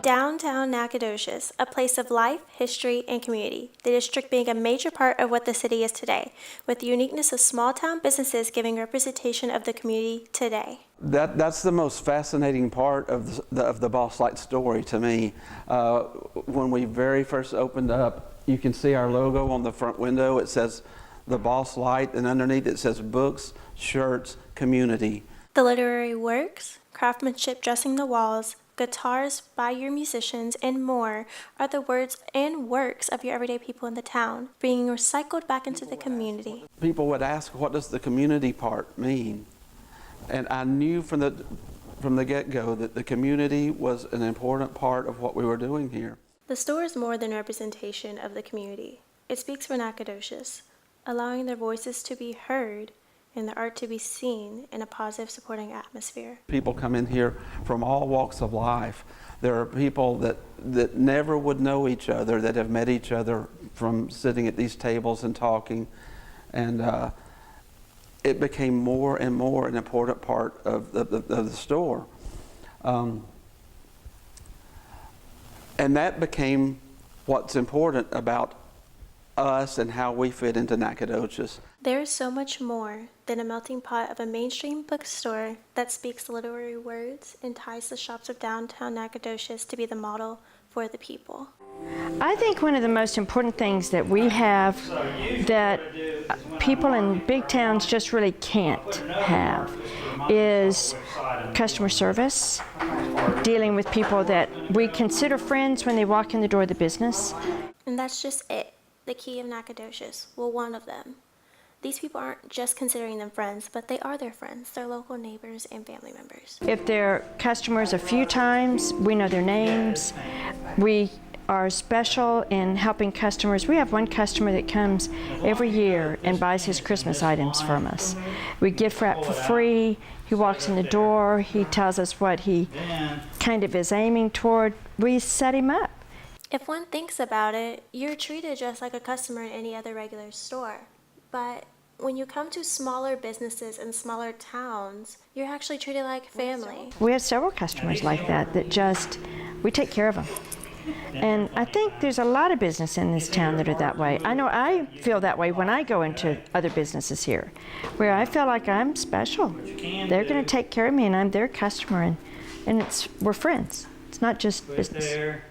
Downtown Nacogdoches, a place of life, history, and community, the district being a major part of what the city is today, with the uniqueness of small-town businesses giving representation of the community today. That's the most fascinating part of the Bosslight story to me. When we very first opened up, you can see our logo on the front window. It says the Bosslight, and underneath it says books, shirts, community. The literary works, craftsmanship dressing the walls, guitars by your musicians, and more are the words and works of your everyday people in the town, being recycled back into the community. People would ask, what does the community part mean? And I knew from the get-go that the community was an important part of what we were doing here. The store is more than representation of the community. It speaks for Nacogdoches, allowing their voices to be heard and the art to be seen in a positive, supporting atmosphere. People come in here from all walks of life. There are people that never would know each other, that have met each other from sitting at these tables and talking. And it became more and more an important part of the store. And that became what's important about us and how we fit into Nacogdoches. There is so much more than a melting pot of a mainstream bookstore that speaks literary words and ties the shops of downtown Nacogdoches to be the model for the people. I think one of the most important things that we have that people in big towns just really can't have is customer service, dealing with people that we consider friends when they walk in the door of the business. And that's just it. The key of Nacogdoches, well, one of them. These people aren't just considering them friends, but they are their friends, their local neighbors and family members. If they're customers a few times, we know their names. We are special in helping customers. We have one customer that comes every year and buys his Christmas items from us. We gift wrap for free. He walks in the door. He tells us what he kind of is aiming toward. We set him up. If one thinks about it, you're treated just like a customer in any other regular store. But when you come to smaller businesses in smaller towns, you're actually treated like family. We have several customers like that just, we take care of them. And I think there's a lot of business in this town that are that way. I know I feel that way when I go into other businesses here, where I feel like I'm special. They're going to take care of me and I'm their customer, and we're friends. It's not just business.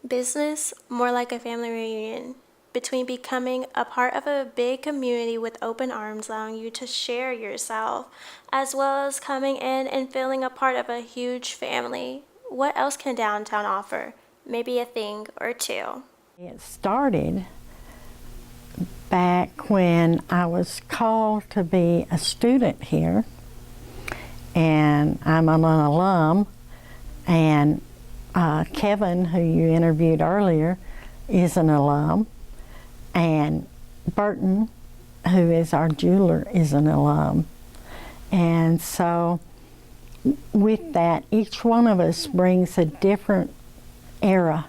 Business, more like a family reunion, between becoming a part of a big community with open arms allowing you to share yourself, as well as coming in and feeling a part of a huge family. What else can downtown offer? Maybe a thing or two. It started back when I was called to be a student here, and I'm an alum, and Kevin, who you interviewed earlier, is an alum, and Burton, who is our jeweler, is an alum. And so with that, each one of us brings a different era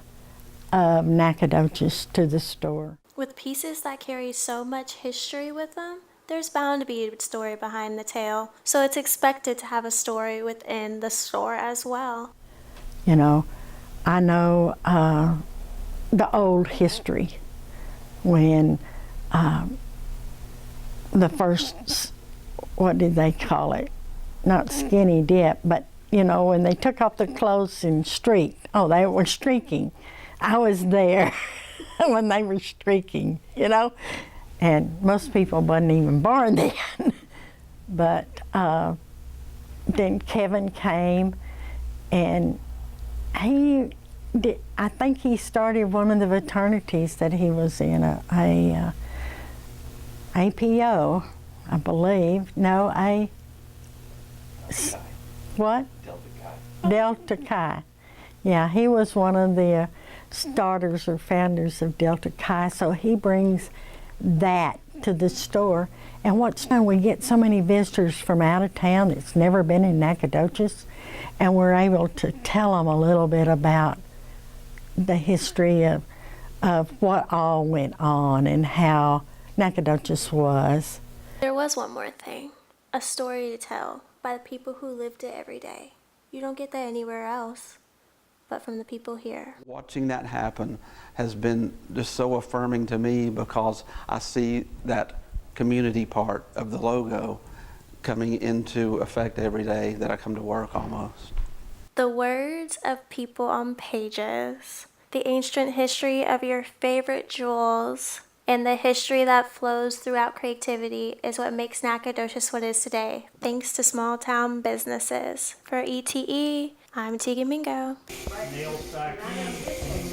of Nacogdoches to the store. With pieces that carry so much history with them, there's bound to be a story behind the tale, so it's expected to have a story within the store as well. You know, I know the old history when the first, what did they call it? Not skinny dip, but you know, when they took off their clothes and streaked. Oh, they were streaking. I was there when they were streaking, you know? And most people wasn't even born then. But then Kevin came, and I think he started one of the fraternities that he was in, a APO, I believe. No, what? Delta Chi. Yeah, he was one of the starters or founders of Delta Chi, so he brings that to the store. And what's fun, we get so many visitors from out of town that's never been in Nacogdoches, and we're able to tell them a little bit about the history of what all went on and how Nacogdoches was. There was one more thing, a story to tell by the people who lived it every day. You don't get that anywhere else. but from the people here. Watching that happen has been just so affirming to me because I see that community part of the logo coming into effect every day that I come to work almost. The words of people on pages, the ancient history of your favorite jewels, and the history that flows throughout creativity is what makes Nacogdoches what it is today, thanks to small town businesses. For ETE, I'm Tegan Mingo. Nails back in.